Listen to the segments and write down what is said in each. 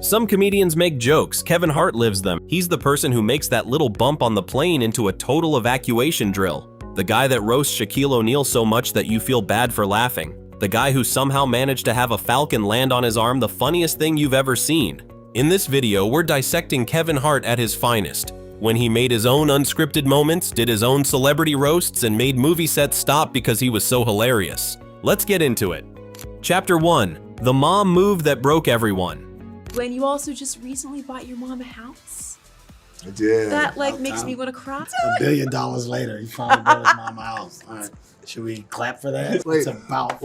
Some comedians make jokes, Kevin Hart lives them. He's the person who makes that little bump on the plane into a total evacuation drill. The guy that roasts Shaquille O'Neal so much that you feel bad for laughing. The guy who somehow managed to have a falcon land on his arm, the funniest thing you've ever seen. In this video, we're dissecting Kevin Hart at his finest. When he made his own unscripted moments, did his own celebrity roasts, and made movie sets stop because he was so hilarious. Let's get into it. Chapter 1. The mom move that broke everyone. When you also just recently bought your mom a house? I did. That makes me want to cry. $1 billion later, he finally bought his mom a house. All right, should we clap for that? Wait. It's about.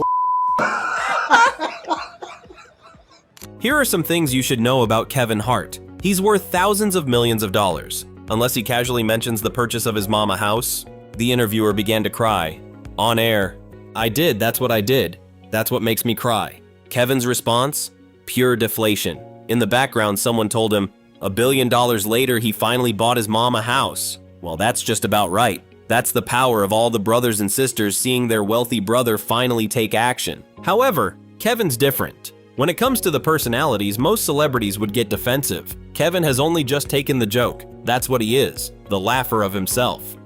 Here are some things you should know about Kevin Hart. He's worth thousands of millions of dollars. Unless he casually mentions the purchase of his mom a house. The interviewer began to cry. On air, I did, that's what I did. That's what makes me cry. Kevin's response? Pure deflation. In the background, someone told him, $1 billion later, he finally bought his mom a house. Well, that's just about right. That's the power of all the brothers and sisters seeing their wealthy brother finally take action. However, Kevin's different. When it comes to the personalities, most celebrities would get defensive. Kevin has only just taken the joke. That's what he is, the laugher of himself.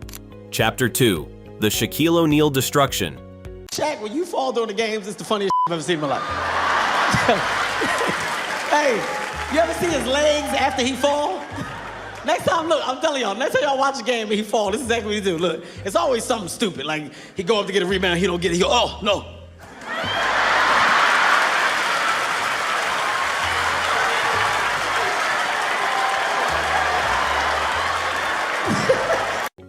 Chapter 2. The Shaquille O'Neal destruction. Shaq, when you fall during the games, it's the funniest I've ever seen in my life. Hey, you ever see his legs after he fall? Next time, look, I'm telling y'all, next time y'all watch a game and he fall, this is exactly what he do. Look, it's always something stupid. Like, he go up to get a rebound, he don't get it, he go, oh, no.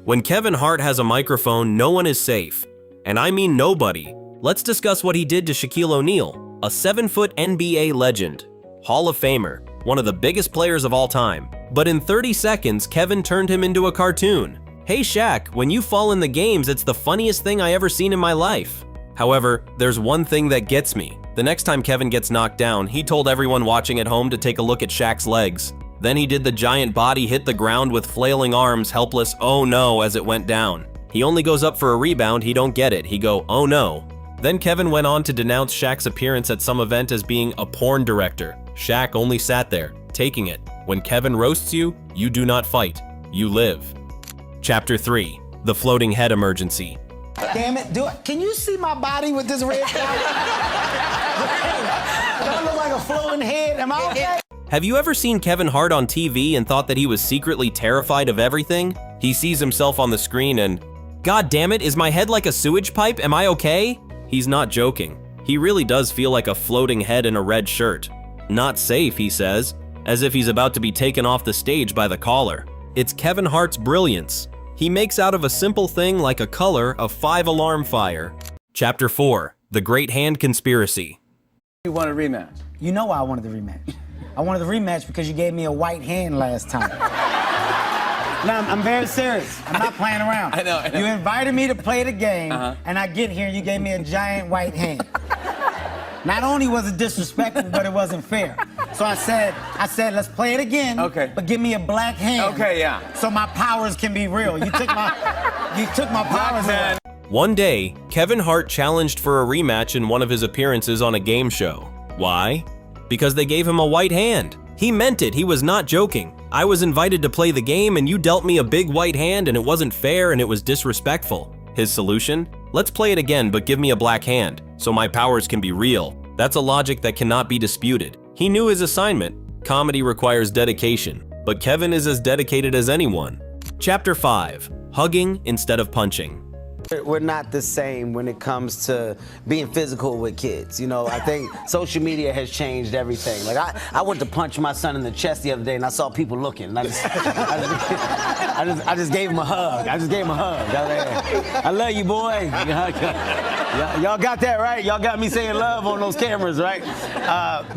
When Kevin Hart has a microphone, no one is safe. And I mean nobody. Let's discuss what he did to Shaquille O'Neal, a 7-foot NBA legend, Hall of Famer, one of the biggest players of all time. But in 30 seconds, Kevin turned him into a cartoon. Hey Shaq, when you fall in the games, it's the funniest thing I ever seen in my life. However, there's one thing that gets me. The next time Kevin gets knocked down, he told everyone watching at home to take a look at Shaq's legs. Then he did the giant body hit the ground with flailing arms, helpless oh no as it went down. He only goes up for a rebound, he don't get it, he go oh no. Then Kevin went on to denounce Shaq's appearance at some event as being a porn director. Shaq only sat there, taking it. When Kevin roasts you, you do not fight, you live. Chapter 3. The floating head emergency. Damn it, can you see my body with this red flower? Do I look like a floating head? Am I okay? Have you ever seen Kevin Hart on TV and thought that he was secretly terrified of everything? He sees himself on the screen and, God damn it, is my head like a sewage pipe? Am I okay? He's not joking. He really does feel like a floating head in a red shirt. Not safe, he says, as if he's about to be taken off the stage by the caller. It's Kevin Hart's brilliance. He makes out of a simple thing like a color a 5-alarm fire. Chapter 4. The Great Hand Conspiracy. You want a rematch? You know why I wanted the rematch. I wanted the rematch because you gave me a white hand last time. No, I'm very serious. I'm not playing around. I know. You invited me to play the game, and I get here and you gave me a giant white hand. Not only was it disrespectful, but it wasn't fair. So I said, let's play it again. Okay. But give me a black hand. Okay, yeah. So my powers can be real. You took my powers away. One day, Kevin Hart challenged for a rematch in one of his appearances on a game show. Why? Because they gave him a white hand. He meant it, he was not joking. I was invited to play the game and you dealt me a big white hand and it wasn't fair and it was disrespectful. His solution? Let's play it again, but give me a black hand, so my powers can be real. That's a logic that cannot be disputed. He knew his assignment. Comedy requires dedication, but Kevin is as dedicated as anyone. Chapter 5. Hugging instead of punching. We're not the same when it comes to being physical with kids. You know, I think social media has changed everything. Like I went to punch my son in the chest the other day and I saw people looking. And I just gave him a hug. I just gave him a hug. I love you, boy. Y'all got that right? Y'all got me saying love on those cameras, right?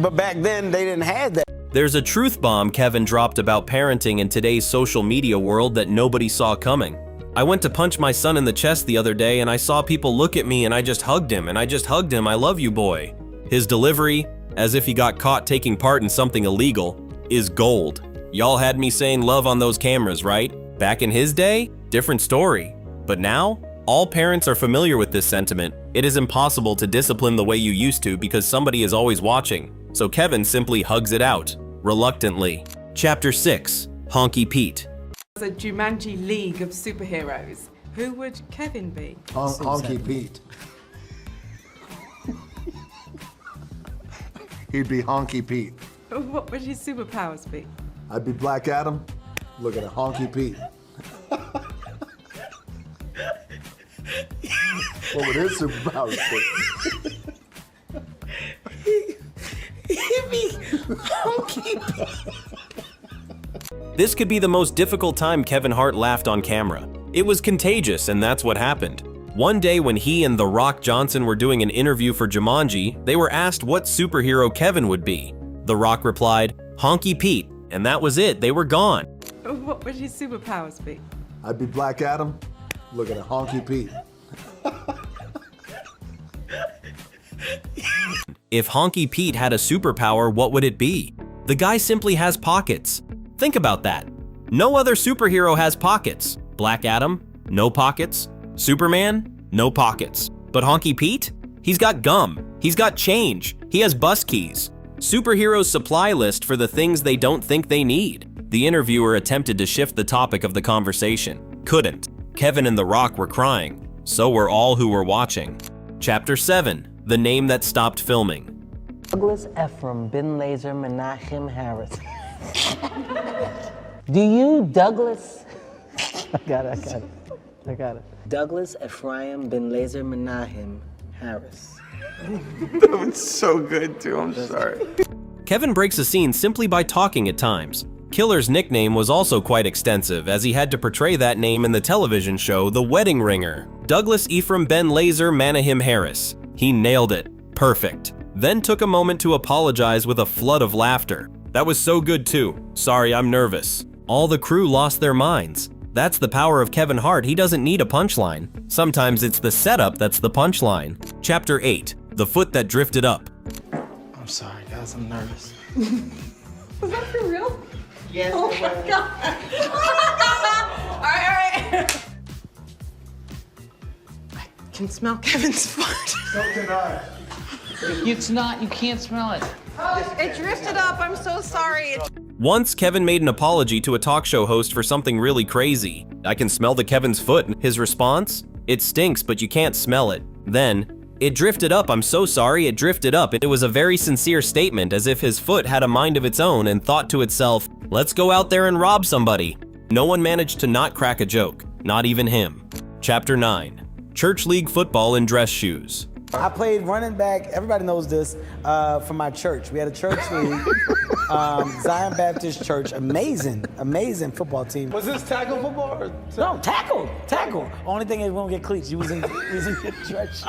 But back then they didn't have that. There's a truth bomb Kevin dropped about parenting in today's social media world that nobody saw coming. I went to punch my son in the chest the other day and I saw people look at me and I just hugged him I love you, boy. His delivery, as if he got caught taking part in something illegal, is gold. Y'all had me saying love on those cameras, right? Back in his day, different story. But now, all parents are familiar with this sentiment. It is impossible to discipline the way you used to because somebody is always watching. So Kevin simply hugs it out. Reluctantly. Chapter 6. Honky Pete. A Jumanji League of superheroes. Who would Kevin be? Honky Pete. He'd be Honky Pete. What would his superpowers be? I'd be Black Adam. Look at it, Honky Pete. What would his superpowers be? He'd be Honky Pete. This could be the most difficult time Kevin Hart laughed on camera. It was contagious, and that's what happened. One day when he and The Rock Johnson were doing an interview for Jumanji, they were asked what superhero Kevin would be. The Rock replied, Honky Pete, and that was it, they were gone. What would his superpowers be? I'd be Black Adam. Look at it, Honky Pete. If Honky Pete had a superpower, what would it be? The guy simply has pockets. Think about that. No other superhero has pockets. Black Adam, no pockets. Superman, no pockets. But Honky Pete? He's got gum. He's got change. He has bus keys. Superheroes' supply list for the things they don't think they need. The interviewer attempted to shift the topic of the conversation. Couldn't. Kevin and The Rock were crying. So were all who were watching. Chapter 7. The name that stopped filming. Douglas Ephraim bin Laser Menachem Harris. Do you, Douglas? I got it. Douglas Ephraim bin Laser Menachem Harris. That was so good too, I'm sorry. Kevin breaks a scene simply by talking at times. Killer's nickname was also quite extensive, as he had to portray that name in the television show The Wedding Ringer. Douglas Ephraim Ben Laser Menachem Harris. He nailed it. Perfect. Then took a moment to apologize with a flood of laughter. That was so good too. Sorry, I'm nervous. All the crew lost their minds. That's the power of Kevin Hart. He doesn't need a punchline. Sometimes it's the setup that's the punchline. Chapter 8. The foot that drifted up. I'm sorry, guys, I'm nervous. Was that for real? Yes. Oh my god. All right. I can smell Kevin's fart. So can I. It's not, you can't smell it. It drifted up. I'm so sorry. Once, Kevin made an apology to a talk show host for something really crazy. I can smell the Kevin's foot. His response? It stinks, but you can't smell it. Then, it drifted up. I'm so sorry, it drifted up. It was a very sincere statement, as if his foot had a mind of its own and thought to itself, let's go out there and rob somebody. No one managed to not crack a joke, not even him. Chapter 9. Church League football in dress shoes. I played running back, everybody knows this, for my church. We had a church league, Zion Baptist Church, amazing football team. Was this tackle football or No, tackle. Only thing is we don't get cleats. You was in dress shoes.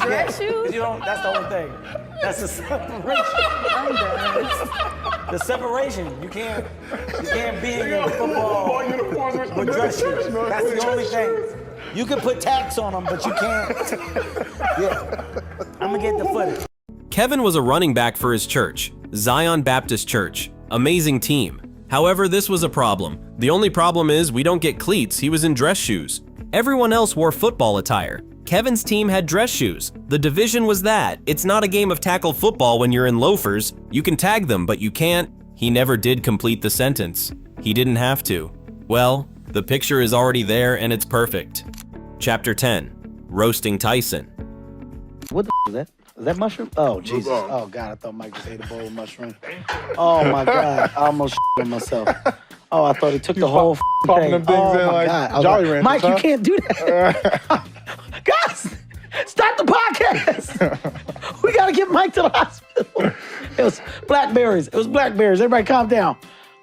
Dress shoes? You don't, that's the whole thing. That's the separation. The separation. You can't be in your football with dress shoes. That's the only thing. You can put tax on them, but you can't. Yeah, I'm gonna get the footage. Kevin was a running back for his church, Zion Baptist Church. Amazing team. However, this was a problem. The only problem is we don't get cleats. He was in dress shoes. Everyone else wore football attire. Kevin's team had dress shoes. The division was that. It's not a game of tackle football when you're in loafers. You can tag them, but you can't. He never did complete the sentence. He didn't have to. Well, the picture is already there and it's perfect. Chapter 10. Roasting Tyson. What the is that? Is that mushroom? Oh, Jesus. Oh, God, I thought Mike just ate a bowl of mushroom. Oh, my God. I almost on myself. Oh, I thought he took the whole popping them thing. things Oh, in my like God. Jolly Ranchers, Mike, you huh? can't do that. Guys, start the podcast. We got to get Mike to the hospital. It was blackberries. Everybody calm down.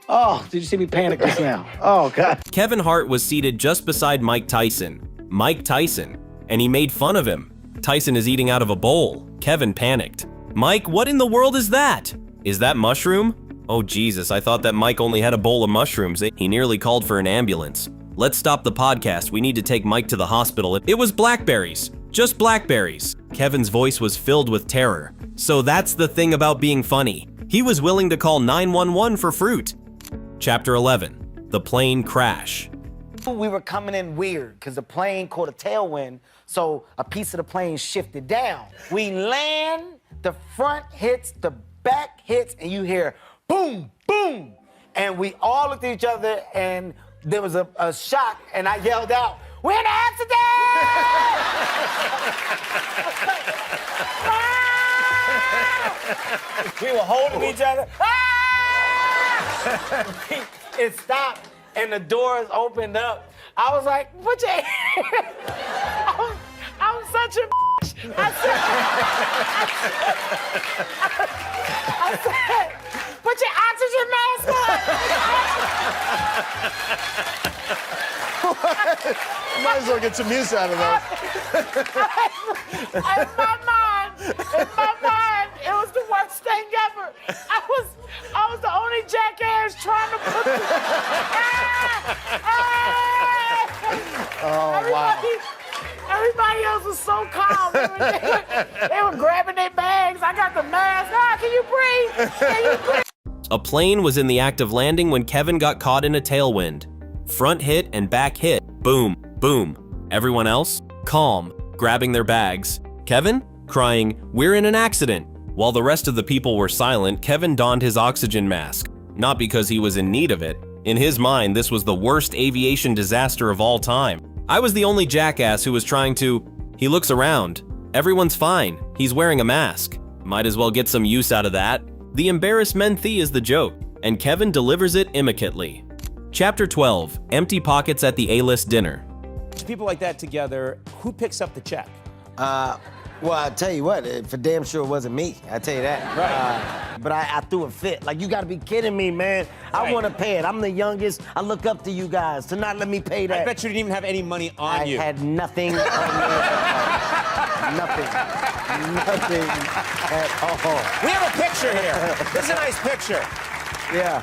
Oh, did you see me panic just now? Oh, God. Kevin Hart was seated just beside Mike Tyson. Mike Tyson. And he made fun of him. Tyson is eating out of a bowl. Kevin panicked. Mike, what in the world is that? Is that mushroom? Oh Jesus, I thought that Mike only had a bowl of mushrooms. He nearly called for an ambulance. Let's stop the podcast. We need to take Mike to the hospital. It was blackberries. Just blackberries. Kevin's voice was filled with terror. So that's the thing about being funny. He was willing to call 911 for fruit. Chapter 11. The plane crash. We were coming in weird because the plane caught a tailwind, so a piece of the plane shifted down. We land, the front hits, the back hits, and you hear boom, boom. And we all looked at each other, and there was a shock, and I yelled out, "We're in an accident!" We were holding each other. It stopped, and the doors opened up. I was like, "Put your I'm such a I said, "Put your oxygen mask on." Might as well get some use out of that. In my mind, it was the worst thing ever. I was the only jackass trying to put Everybody else was so calm. They were grabbing their bags. I got the mask. Can you breathe? Can you breathe? A plane was in the act of landing when Kevin got caught in a tailwind. Front hit and back hit. Boom, boom. Everyone else? Calm, grabbing their bags. Kevin? Crying, "We're in an accident." While the rest of the people were silent, Kevin donned his oxygen mask. Not because he was in need of it. In his mind, this was the worst aviation disaster of all time. I was the only jackass who was trying to... He looks around. Everyone's fine. He's wearing a mask. Might as well get some use out of that. The embarrassment is the joke, and Kevin delivers it immediately. Chapter 12, Empty Pockets at the A-List Dinner. People like that together, who picks up the check? Well, I'll tell you what, for damn sure it wasn't me. I'll tell you that. Right. But I threw a fit. Like, you gotta be kidding me, man. I wanna pay it. I'm the youngest. I look up to you guys to not let me pay that. I bet you didn't even have any money on you. I had nothing on me. Nothing. Nothing at all. We have a picture here. This is a nice picture. Yeah.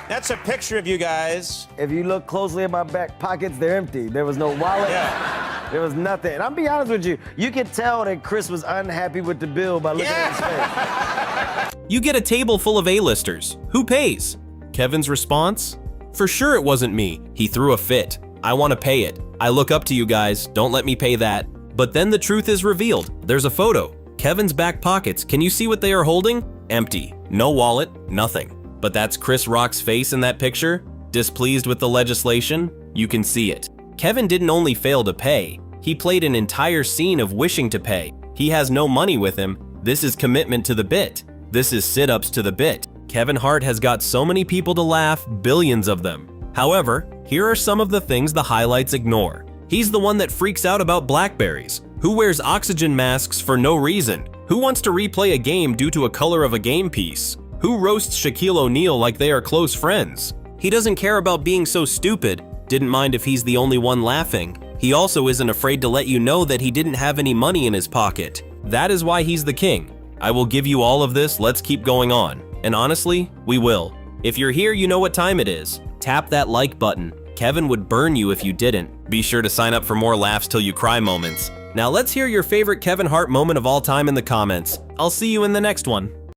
That's a picture of you guys. If you look closely at my back pockets, they're empty. There was no wallet. Yeah. There was nothing. And I'll be honest with you, you could tell that Chris was unhappy with the bill by looking at his face. You get a table full of A-listers. Who pays? Kevin's response? For sure it wasn't me. He threw a fit. I want to pay it. I look up to you guys. Don't let me pay that. But then the truth is revealed. There's a photo. Kevin's back pockets. Can you see what they are holding? Empty. No wallet. Nothing. But that's Chris Rock's face in that picture. Displeased with the legislation? You can see it. Kevin didn't only fail to pay, he played an entire scene of wishing to pay. He has no money with him. This is commitment to the bit. This is sit-ups to the bit. Kevin Hart has got so many people to laugh, billions of them. However, here are some of the things the highlights ignore. He's the one that freaks out about blackberries. Who wears oxygen masks for no reason? Who wants to replay a game due to a color of a game piece? Who roasts Shaquille O'Neal like they are close friends? He doesn't care about being so stupid. Didn't mind if he's the only one laughing. He also isn't afraid to let you know that he didn't have any money in his pocket. That is why he's the king. I will give you all of this, let's keep going on. And honestly, we will. If you're here, you know what time it is. Tap that like button. Kevin would burn you if you didn't. Be sure to sign up for more laughs till you cry moments. Now let's hear your favorite Kevin Hart moment of all time in the comments. I'll see you in the next one.